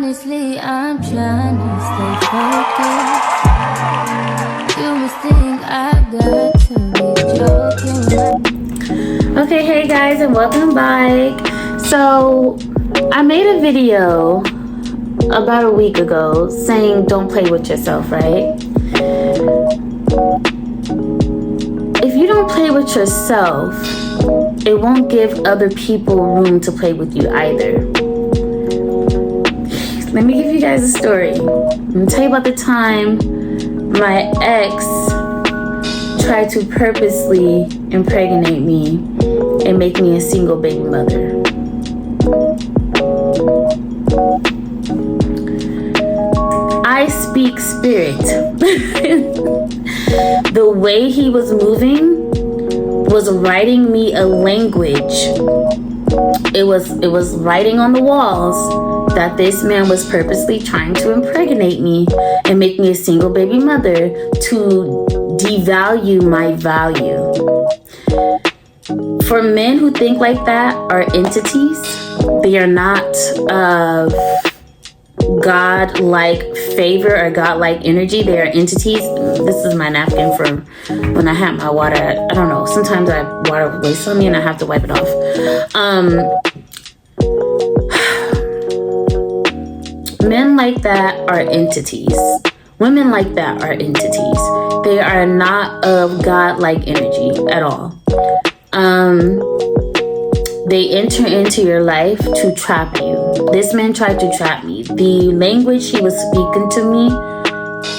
Honestly, I'm trying to stay focused. You must think I got to be joking. Okay, hey guys, and welcome back. So I made a video about a week ago saying don't play with yourself, right? If you don't play with yourself, it won't give other people room to play with you either. Let me give you guys a story. I'm gonna tell you about the time my ex tried to purposely impregnate me and make me a single baby mother. I speak spirit. The way he was moving was writing me a language. It was writing on the walls that this man was purposely trying to impregnate me and make me a single baby mother to devalue my value. For men who think like that are entities. They are not of God-like favor or God-like energy. They are entities. This is my napkin for when I have my water. I don't know. Sometimes water wastes on me and I have to wipe it off. Men like that are entities. Women like that are entities. They are not of God-like energy at all. They enter into your life to trap you. This man tried to trap me. The language he was speaking to me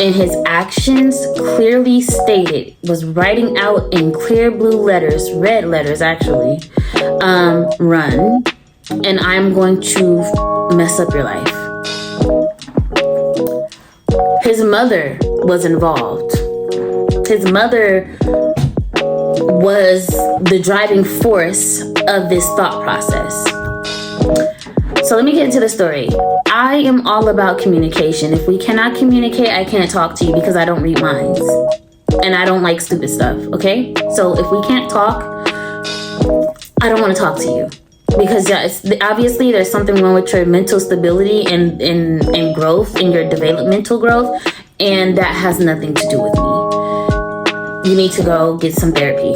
and his actions clearly stated, was writing out in clear blue letters, red letters actually, run, and I'm going to mess up your life. His mother was involved. His mother was the driving force of this thought process. So let me get into the story. I am all about communication. If we cannot communicate, I can't talk to you because I don't read minds. And I don't like stupid stuff, okay? So if we can't talk, I don't want to talk to you. Because obviously there's something wrong with your mental stability and growth, and your developmental growth. And that has nothing to do with me. You need to go get some therapy.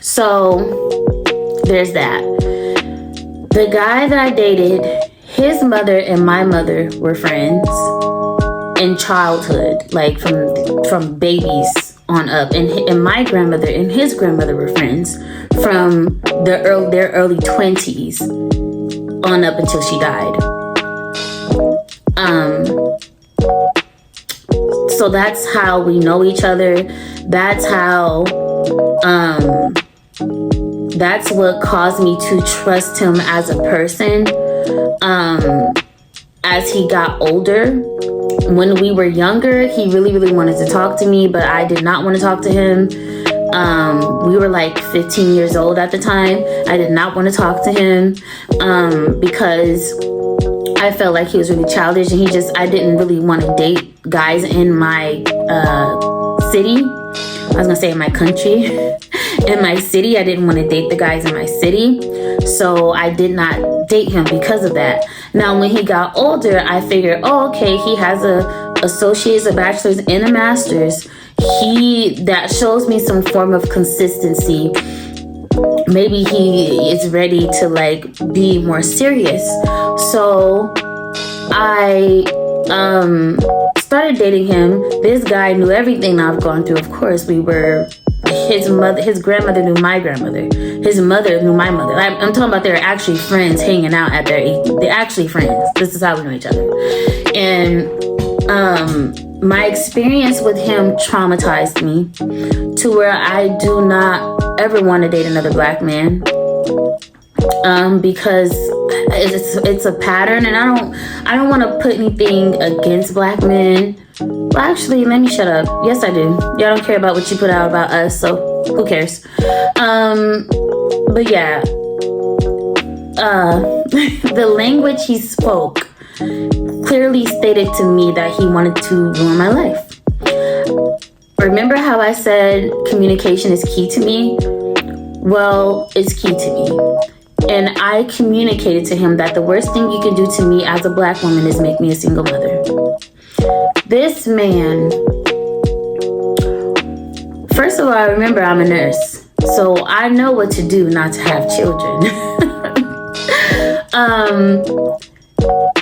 So there's that. The guy that I dated, his mother and my mother were friends in childhood, like from babies on up. And my grandmother and his grandmother were friends from their early 20s on up until she died. So that's how we know each other. That's how, that's what caused me to trust him as a person. As he got older, when we were younger, he really, really wanted to talk to me, but I did not want to talk to him. We were like 15 years old at the time. I did not want to talk to him, because I felt like he was really childish, and I didn't really want to date guys in my city. I was gonna say in my country. In my city, I didn't want to date the guys in my city. So I did not date him because of that. Now, when he got older, I figured, oh, okay, he has a associate's, a bachelor's, and a master's. That shows me some form of consistency. Maybe he is ready to like be more serious. So I started dating him. This guy knew everything I've gone through. Of course, his grandmother knew my grandmother. His mother knew my mother. I'm talking about they're actually friends hanging out at they're actually friends. This is how we know each other. And my experience with him traumatized me to where I do not ever want to date another black man. Because it's a pattern, and I don't want to put anything against black men. Well, actually, let me shut up. Yes, I do. Y'all don't care about what you put out about us, so who cares? But yeah, the language he spoke clearly stated to me that he wanted to ruin my life. Remember how I said communication is key to me? Well, it's key to me. And I communicated to him that the worst thing you can do to me as a black woman is make me a single mother. This man, first of all, I remember I'm a nurse, so I know what to do not to have children.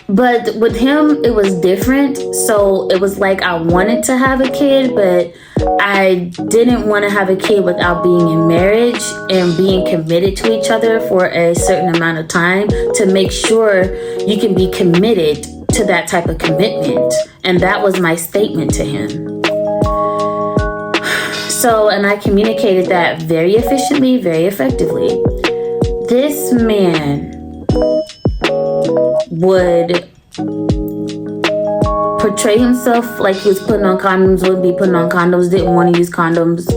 But with him, it was different. So it was like I wanted to have a kid, but I didn't want to have a kid without being in marriage and being committed to each other for a certain amount of time to make sure you can be committed to that type of commitment. And that was my statement to him. So, and I communicated that very efficiently, very effectively. This man would portray himself like he was putting on condoms, wouldn't be putting on condoms, didn't want to use condoms.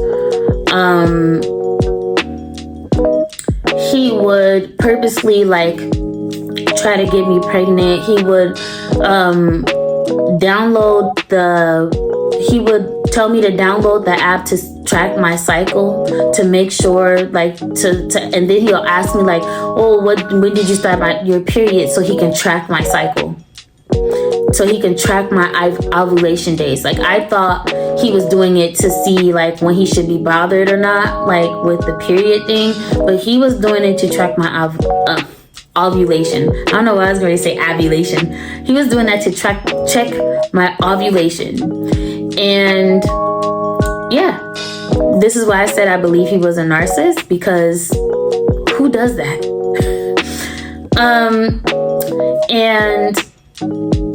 He would purposely like try to get me pregnant. He would he would tell me to download the app to track my cycle, to make sure like to and then he'll ask me like, oh, when did you start your period, so he can track my cycle, so he can track my ovulation days. Like I thought he was doing it to see like when he should be bothered or not, like with the period thing, but he was doing it to track my ovulation. I don't know why I was going to say ovulation. He was doing that to check my ovulation. And yeah, this is why I said I believe he was a narcissist, because who does that? And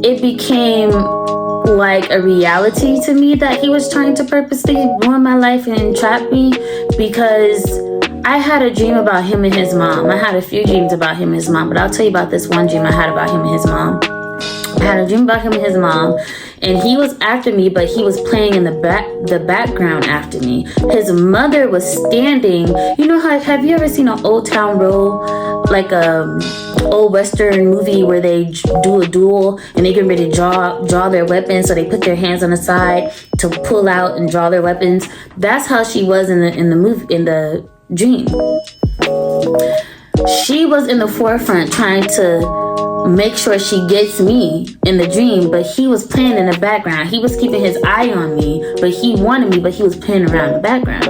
it became like a reality to me that he was trying to purposely ruin my life and entrap me, because I had a dream about him and his mom. I had a few dreams about him and his mom, but I'll tell you about this one dream I had about him and his mom. I had a dream about him and his mom, and he was after me, but he was playing in the background after me. His mother was standing. You know how, have you ever seen an Old Town Road, like a old Western movie where they do a duel and they get ready to draw their weapons, so they put their hands on the side to pull out and draw their weapons? That's how she was in the movie, in the dream. She was in the forefront trying to make sure she gets me in the dream, but he was playing in the background. He was keeping his eye on me, but he wanted me, but he was playing around in the background.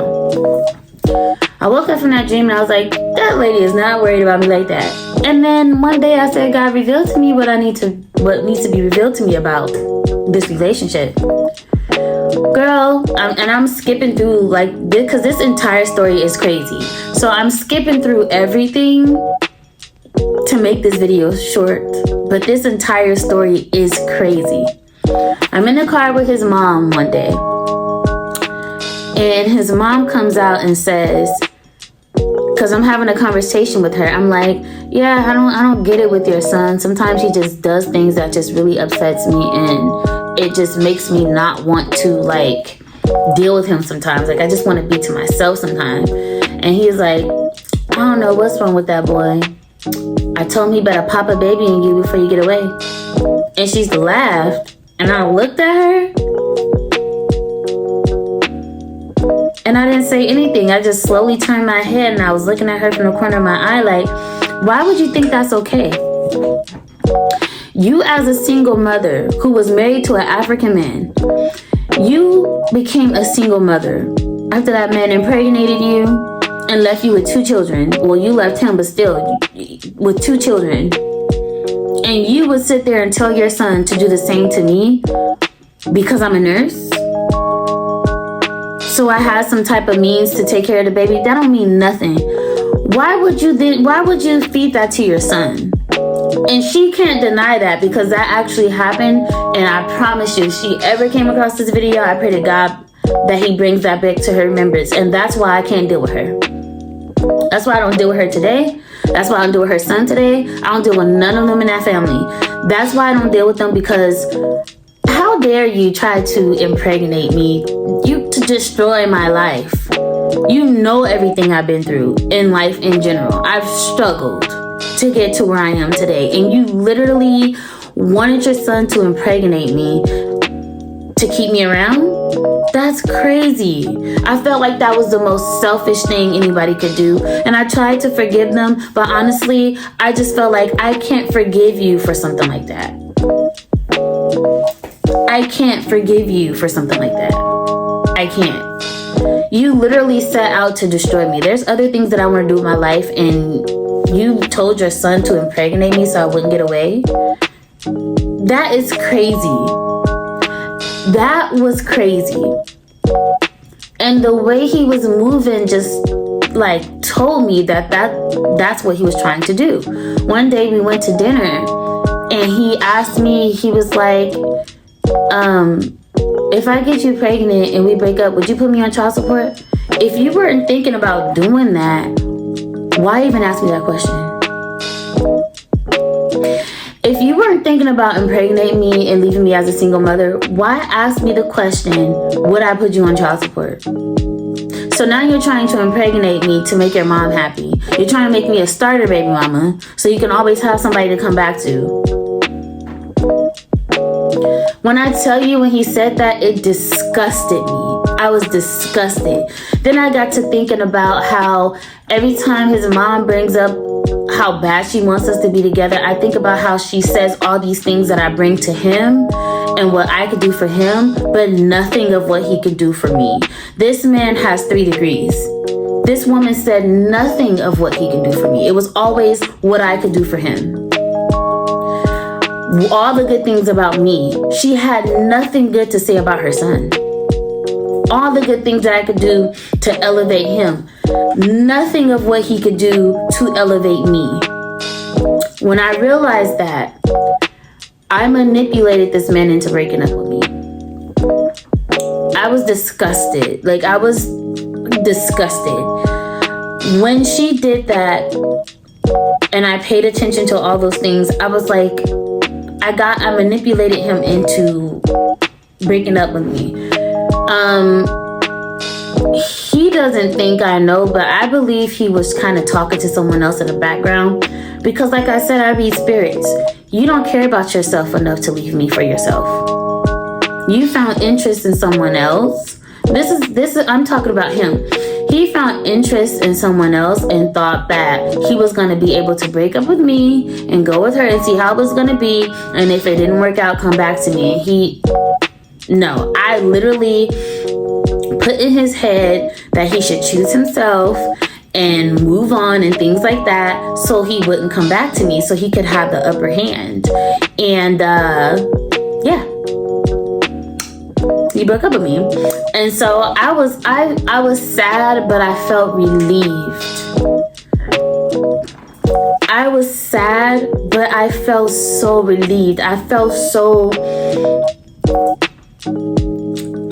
I woke up from that dream and I was like, that lady is not worried about me like that. And then one day I said, God, reveal to me what needs to be revealed to me about this relationship. Girl, I'm skipping through like this, because this entire story is crazy. So I'm skipping through everything to make this video short, but this entire story is crazy. I'm in the car with his mom one day, and his mom comes out and says, because I'm having a conversation with her, I'm like, yeah, I don't get it with your son. Sometimes he just does things that just really upsets me, and it just makes me not want to like deal with him sometimes. Like I just want to be to myself sometimes. And he's like, I don't know what's wrong with that boy. I told him he better pop a baby in you before you get away. And she's laughed, and I looked at her, and I didn't say anything. I just slowly turned my head, and I was looking at her from the corner of my eye like, why would you think that's okay? You as a single mother who was married to an African man, you became a single mother after that man impregnated you and left you with 2 children. Well, you left him, but still with 2 children. And you would sit there and tell your son to do the same to me because I'm a nurse? So I had some type of means to take care of the baby? That don't mean nothing. Why would you feed that to your son? And she can't deny that, because that actually happened. And I promise you, if she ever came across this video, I pray to God that he brings that back to her remembrance. And that's why I can't deal with her. That's why I don't deal with her today. That's why I don't deal with her son today. I don't deal with none of them in that family. That's why I don't deal with them, because how dare you try to impregnate me, to destroy my life. You know everything I've been through in life in general. I've struggled to get to where I am today. And you literally wanted your son to impregnate me to keep me around? That's crazy. I felt like that was the most selfish thing anybody could do. And I tried to forgive them, but honestly, I just felt like I can't forgive you for something like that. I can't forgive you for something like that. I can't. You literally set out to destroy me. There's other things that I want to do with my life, and you told your son to impregnate me so I wouldn't get away. That is crazy. That was crazy. And the way he was moving just like told me that's what he was trying to do. One day we went to dinner and he asked me, he was like, if I get you pregnant and we break up, would you put me on child support? If you weren't thinking about doing that, why even ask me that question? If you weren't thinking about impregnating me and leaving me as a single mother, why ask me the question, would I put you on child support? So now you're trying to impregnate me to make your mom happy. You're trying to make me a starter baby mama so you can always have somebody to come back to. When I tell you, when he said that, it disgusted me. I was disgusted. Then I got to thinking about how every time his mom brings up how bad she wants us to be together, I think about how she says all these things that I bring to him and what I could do for him, but nothing of what he could do for me. This man has 3 degrees. This woman said nothing of what he could do for me. It was always what I could do for him. All the good things about me. She had nothing good to say about her son. All the good things that I could do to elevate him. Nothing of what he could do to elevate me. When I realized that, I manipulated this man into breaking up with me. I was disgusted. Like, I was disgusted. When she did that, and I paid attention to all those things, I was like, I manipulated him into breaking up with me. He doesn't think I know, but I believe he was kind of talking to someone else in the background. Because like I said, I read spirits. You don't care about yourself enough to leave me for yourself. You found interest in someone else. This is I'm talking about him. He found interest in someone else and thought that he was going to be able to break up with me and go with her and see how it was going to be. And if it didn't work out, come back to me. No, I literally put in his head that he should choose himself and move on and things like that so he wouldn't come back to me, so he could have the upper hand. And yeah, he broke up with me. And so I was sad, but I felt relieved. I was sad, but I felt so relieved. I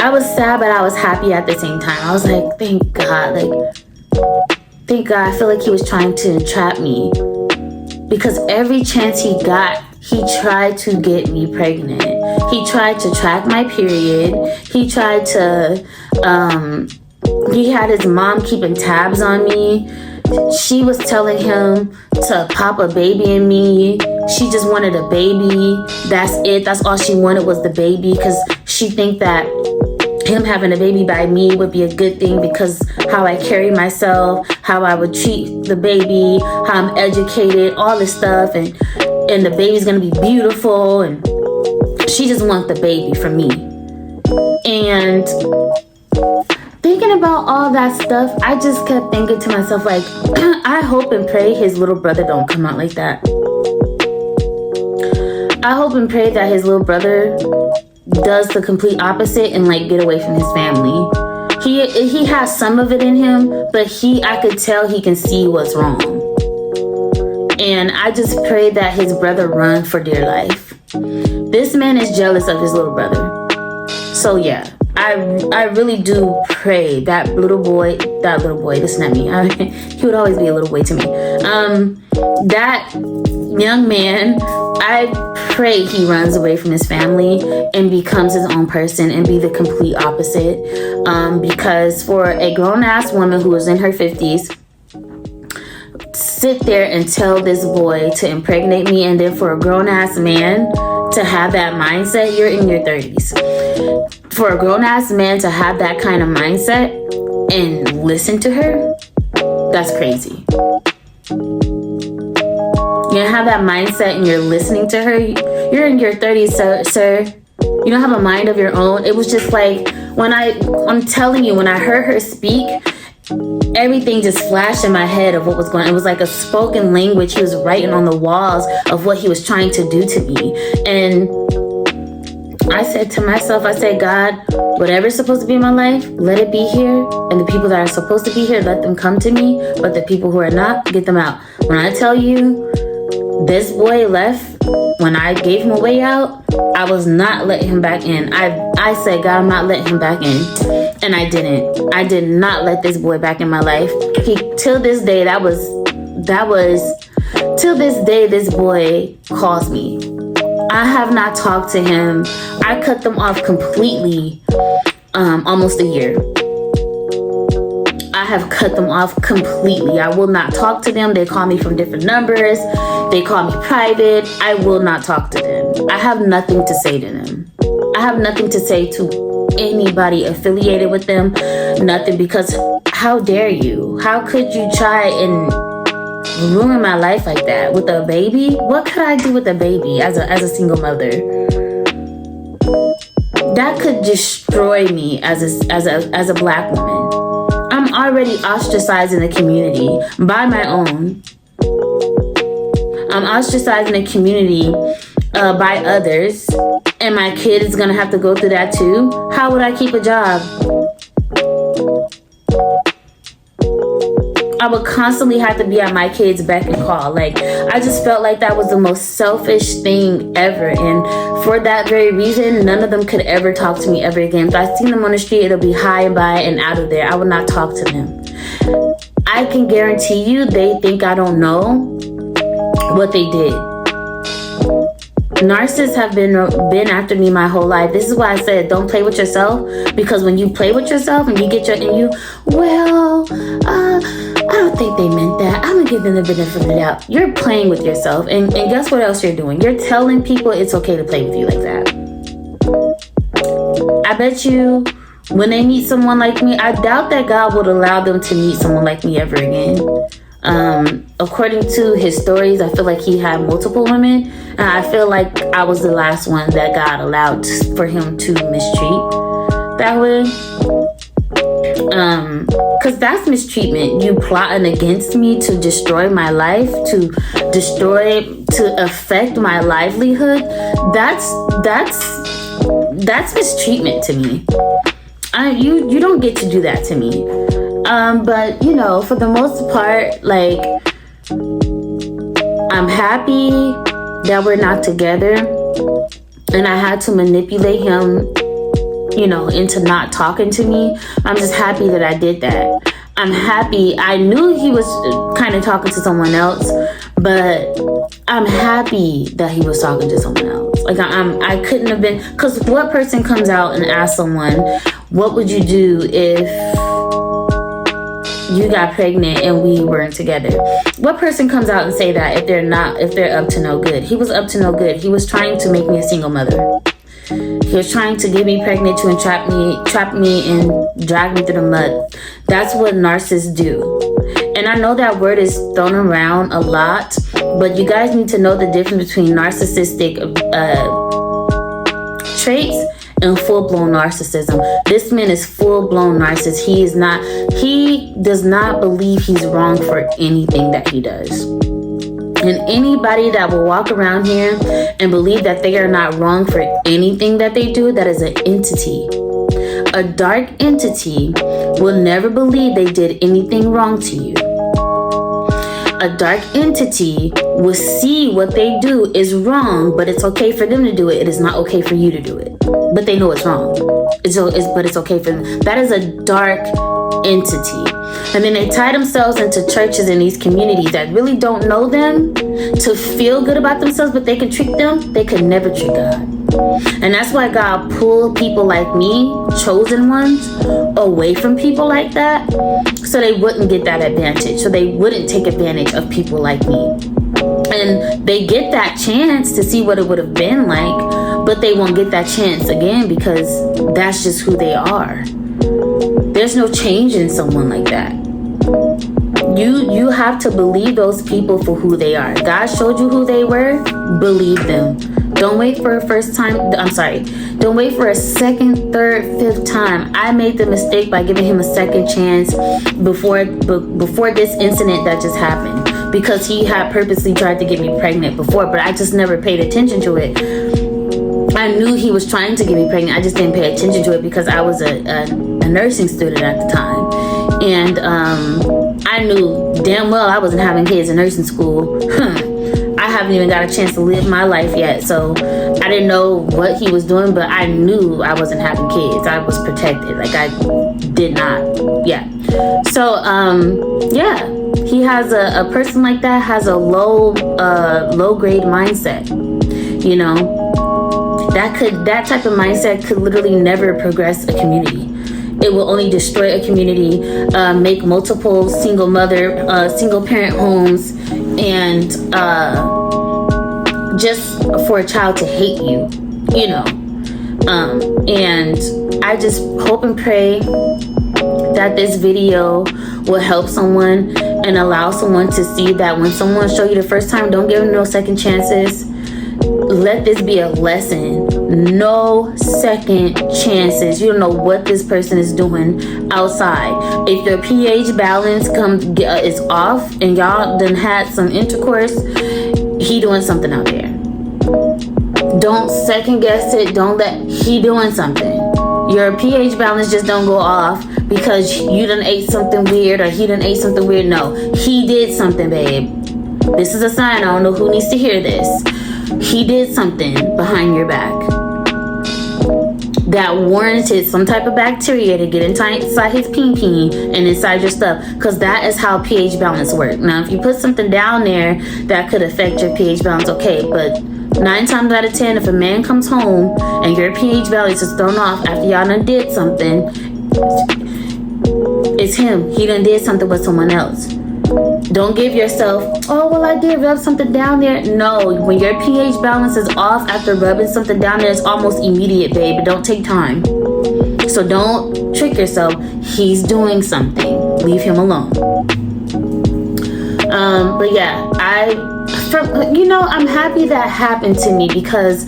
was sad, but I was happy at the same time. I was like, thank God. Thank God. I feel like he was trying to entrap me. Because every chance he got, he tried to get me pregnant. He tried to track my period. He tried to, he had his mom keeping tabs on me. She was telling him to pop a baby in me. She just wanted a baby. That's it. That's all she wanted was the baby, because she think that him having a baby by me would be a good thing because how I carry myself, how I would treat the baby, how I'm educated, all this stuff, and the baby's gonna be beautiful, and she just wants the baby from me. And thinking about all that stuff, I just kept thinking to myself, like, I hope and pray his little brother don't come out like that. I hope and pray that his little brother does the complete opposite and like get away from his family. He has some of it in him, but I could tell he can see what's wrong. And I just pray that his brother run for dear life. This man is jealous of his little brother. So yeah, I really do pray that little boy, listen at me. He would always be a little boy to me. That young man, I pray he runs away from his family and becomes his own person and be the complete opposite. Because for a grown-ass woman who is in her 50s, sit there and tell this boy to impregnate me, and then for a grown-ass man to have that mindset, you're in your 30s. for a grown-ass man to have that kind of mindset and listen to her, that's crazy. You have that mindset and you're listening to her. You're in your 30s, sir. You don't have a mind of your own. It was just like, I'm telling you, when I heard her speak, everything just flashed in my head of what was going on. It was like a spoken language. He was writing on the walls of what he was trying to do to me. And I said to myself, I said, God, whatever's supposed to be in my life, let it be here. And the people that are supposed to be here, let them come to me. But the people who are not, get them out. When I tell you, this boy left, when I gave him a way out, I was not letting him back in. I said, God, I'm not letting him back in. And I didn't. I did not let this boy back in my life. Till this day, till this day, this boy calls me. I have not talked to him. I cut them off completely, almost a year. I have cut them off completely. I will not talk to them. They call me from different numbers. They call me private. I will not talk to them. I have nothing to say to them. I have nothing to say to anybody affiliated with them. Nothing, because how dare you? How could you try and ruin my life like that with a baby? What could I do with a baby as a single mother? That could destroy me as a black woman. I'm already ostracized in the community by my own. I'm ostracized in the community by others, and my kid is gonna have to go through that too. How would I keep a job? I would constantly have to be at my kid's beck and call. Like, I just felt like that was the most selfish thing ever. And for that very reason, none of them could ever talk to me ever again. If I seen them on the street, it'll be high and by and out of there. I would not talk to them. I can guarantee you they think I don't know what they did. Narcissists have been after me my whole life. This is why I said don't play with yourself, because when you play with yourself and you get I don't think they meant that. I'm gonna give them the benefit of the doubt. You're playing with yourself, and guess what else you're doing? You're telling people it's okay to play with you like that. I bet you when they meet someone like me, I doubt that God would allow them to meet someone like me ever again. According to his stories, I feel like he had multiple women, and I feel like I was the last one that God allowed for him to mistreat that way. Cause that's mistreatment. You plotting against me to destroy my life, to affect my livelihood. That's mistreatment to me. You don't get to do that to me. But you know, for the most part, like, I'm happy that we're not together, and I had to manipulate him, you know, into not talking to me. I'm just happy that I did that. I'm happy. I knew he was kind of talking to someone else, but I'm happy that he was talking to someone else. Like, I couldn't have been, because what person comes out and asks someone, what would you do if you got pregnant and we weren't together? What person comes out and say that if they're up to no good? He was up to no good. He was trying to make me a single mother. He was trying to get me pregnant to entrap me and drag me through the mud. That's what narcissists do. And I know that word is thrown around a lot, but you guys need to know the difference between narcissistic traits and full-blown narcissism. This man is full-blown narcissist. He does not believe he's wrong for anything that he does. And anybody that will walk around here and believe that they are not wrong for anything that they do, that is an entity. A dark entity will never believe they did anything wrong to you. A dark entity will see what they do is wrong, but it's okay for them to do it. It is not okay for you to do it. But they know it's wrong. But it's okay for them. That is a dark entity. And then they tie themselves into churches in these communities that really don't know them to feel good about themselves, but they can trick them. They could never trick God. And that's why God pulled people like me, chosen ones, away from people like that, so they wouldn't get that advantage, so they wouldn't take advantage of people like me. And they get that chance to see what it would have been like, but they won't get that chance again because that's just who they are. There's no change in someone like that. You have to believe those people for who they are. God showed you who they were, believe them. Don't wait for a don't wait for a second, third, fifth time. I made the mistake by giving him a second chance before this incident that just happened, because he had purposely tried to get me pregnant before, but I just never paid attention to it. I knew he was trying to get me pregnant. I just didn't pay attention to it because I was a nursing student at the time. And I knew damn well I wasn't having kids in nursing school. I haven't even got a chance to live my life yet. So I didn't know what he was doing, but I knew I wasn't having kids. I was protected. Like, I did not. Yeah. So, yeah. He has a person like that has a low grade mindset. You know, that type of mindset could literally never progress a community. It will only destroy a community, make multiple single parent homes, and just for a child to hate you, you know. And I just hope and pray that this video will help someone and allow someone to see that when someone shows you the first time, don't give them no second chances. Let this be a lesson. No second chances. You don't know what this person is doing outside. If your pH balance is off and y'all done had some intercourse, he doing something out there. Don't second guess it. Don't let he doing something. Your pH balance just don't go off because you done ate something weird or he done ate something weird. No, he did something, babe. This is a sign. I don't know who needs to hear this. He did something behind your back that warranted some type of bacteria to get inside his peen and inside your stuff, because that is how pH balance works. Now, if you put something down there that could affect your pH balance, okay, but 9 times out of 10, if a man comes home and your pH balance is thrown off after y'all done did something, it's him. He done did something with someone else. Don't give yourself, oh, well, I did rub something down there. No, when your pH balance is off after rubbing something down there, it's almost immediate, babe. It don't take time. So don't trick yourself. He's doing something. Leave him alone. But yeah, I'm happy that happened to me, because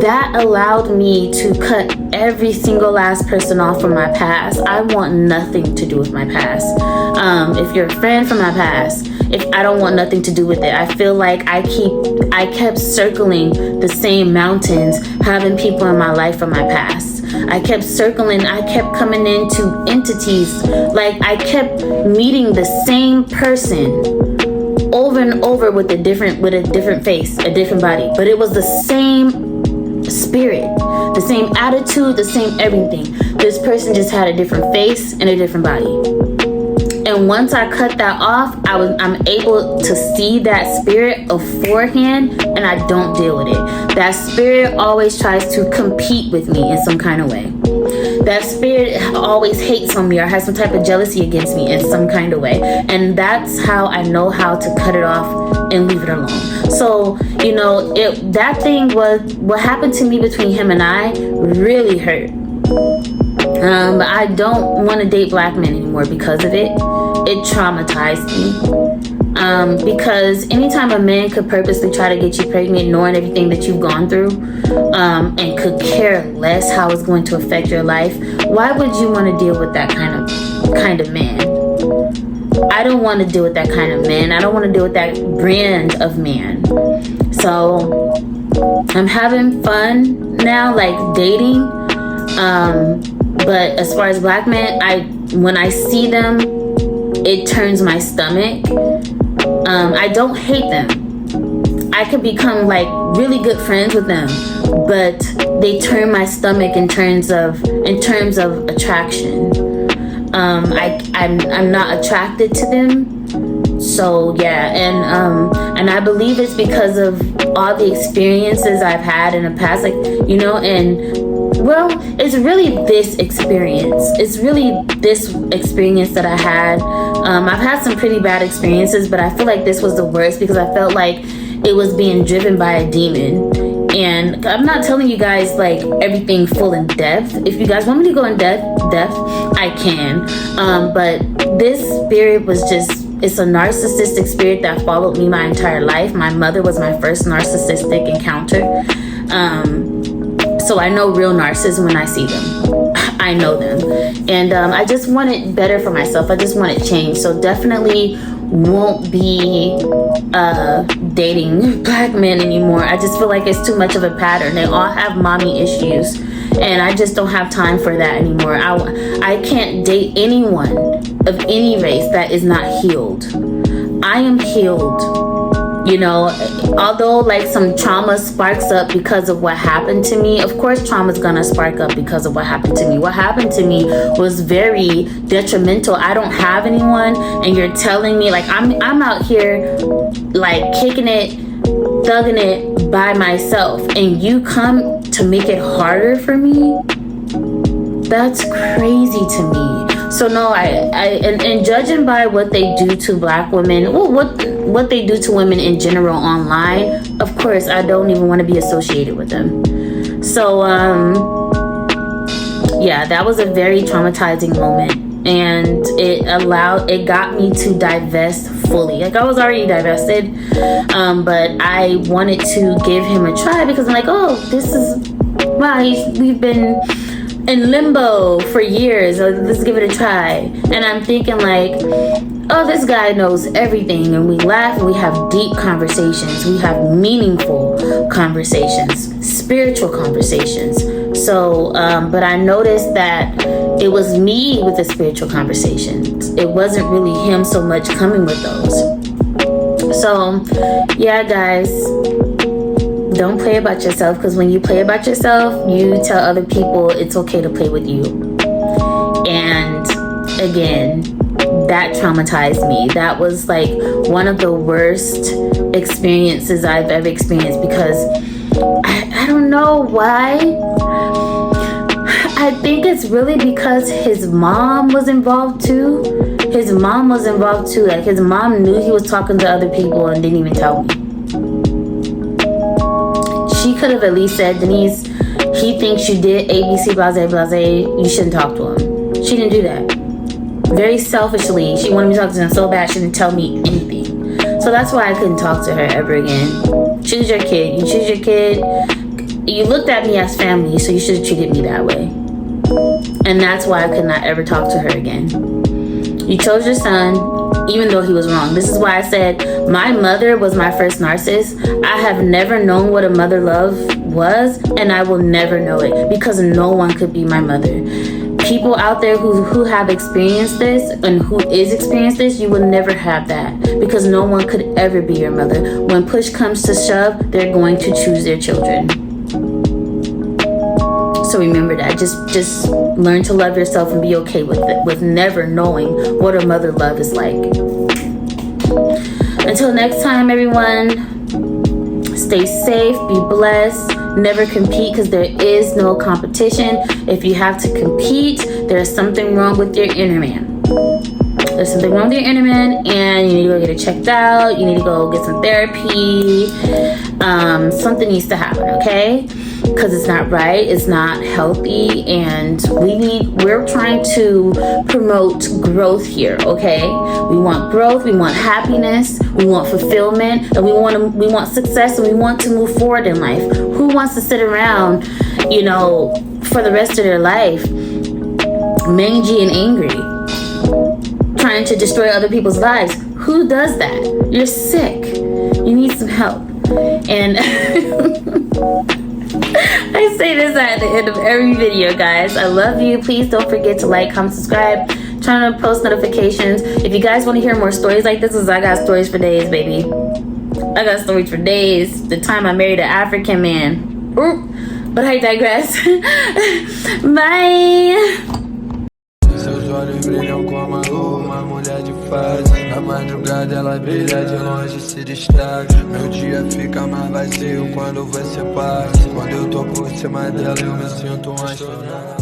that allowed me to cut every single last person off from my past. I want nothing to do with my past. If you're a friend from my past, if I don't want nothing to do with it. I feel like I kept circling the same mountains, having people in my life from my past. I kept circling, I kept coming into entities, like I kept meeting the same person over and over with a different face, a different body, but it was the same spirit, the same attitude, the same everything. This person just had a different face and a different body. And once I cut that off, I'm able to see that spirit beforehand, and I don't deal with it. That spirit always tries to compete with me in some kind of way. That spirit always hates on me or has some type of jealousy against me in some kind of way. And that's how I know how to cut it off and leave it alone. So, that thing was what happened to me between him and I really hurt. But I don't want to date black men anymore because of it. It traumatized me. Because anytime a man could purposely try to get you pregnant, knowing everything that you've gone through, and could care less how it's going to affect your life, why would you want to deal with that kind of man? I don't want to deal with that kind of man. I don't want to deal with that brand of man. So I'm having fun now, like dating. But as far as black men, when I see them, it turns my stomach. I don't hate them. I could become like really good friends with them, but they turn my stomach in terms of attraction. I'm not attracted to them. So yeah, and I believe it's because of all the experiences I've had in the past, it's really this experience. It's really this experience that I had. I've had some pretty bad experiences, but I feel like this was the worst because I felt like it was being driven by a demon. And I'm not telling you guys like everything full in depth. If you guys want me to go in depth, I can. But this spirit was just, it's a narcissistic spirit that followed me my entire life. My mother was my first narcissistic encounter. So I know real narcissists when I see them. I know them. And I just want it better for myself. I just want it changed. So definitely won't be dating black men anymore. I just feel like it's too much of a pattern. They all have mommy issues, and I just don't have time for that anymore. I can't date anyone of any race that is not healed. I am healed. You know, although like some trauma sparks up because of what happened to me, of course trauma is gonna spark up because of what happened to me. What happened to me was very detrimental. I don't have anyone, and you're telling me like I'm out here like kicking it, thugging it by myself, and you come to make it harder for me? That's crazy to me. So no, and judging by what they do to black women, well, what they do to women in general online, of course, I don't even want to be associated with them. So, yeah, that was a very traumatizing moment, and it got me to divest fully. Like I was already divested, but I wanted to give him a try because I'm like, oh, this is, wow, we've been in limbo for years. Let's give it a try. And I'm thinking like, oh, this guy knows everything, and we laugh and we have deep conversations. We have meaningful conversations, spiritual conversations. So, but I noticed that it was me with the spiritual conversations. It wasn't really him so much coming with those. So, yeah, guys, don't play about yourself, because when you play about yourself, you tell other people it's okay to play with you. And again, that traumatized me. That was like one of the worst experiences I've ever experienced, because I don't know why. I think it's really because his mom was involved too. His mom was involved too. Like his mom knew he was talking to other people and didn't even tell me. She could have at least said, Denise, he thinks you did ABC, blase, blase. You shouldn't talk to him. She didn't do that. Very selfishly, she wanted me to talk to him so bad she didn't tell me anything. So that's why I couldn't talk to her ever again. Choose your kid. You choose your kid. You looked at me as family, so you should have treated me that way. And that's why I could not ever talk to her again. You chose your son, even though he was wrong. This is why I said my mother was my first narcissist. I have never known what a mother love was, and I will never know it, because no one could be my mother. People out there who have experienced this and who is experienced this, you will never have that, because no one could ever be your mother. When push comes to shove, they're going to choose their children. So remember that. Just learn to love yourself and be okay with it, with never knowing what a mother love is like. Until next time, everyone, stay safe, be blessed. Never compete, because there is no competition. If you have to compete, there's something wrong with your inner man. There's something wrong with your inner man, and you need to go get it checked out. You need to go get some therapy. Something needs to happen, okay? Because it's not right, it's not healthy, and we're trying to promote growth here, okay? We want growth, we want happiness, we want fulfillment, and we want success, and we want to move forward in life. Who wants to sit around, you know, for the rest of their life, mangy and angry, trying to destroy other people's lives? Who does that? You're sick. You need some help. And I say this at the end of every video, guys. I love you. Please don't forget to like, comment, subscribe, turn on post notifications. If you guys want to hear more stories like this, I got stories for days, baby. I got stories for days. The time I married an African man. Ooh, but I digress. Bye. Seus olhos brilham como a lua, uma mulher de fase. Na madrugada ela brilha, de longe se destaca. Meu dia fica mais vazio quando você passa. Quando eu tô por cima dela eu me sinto um astronauta.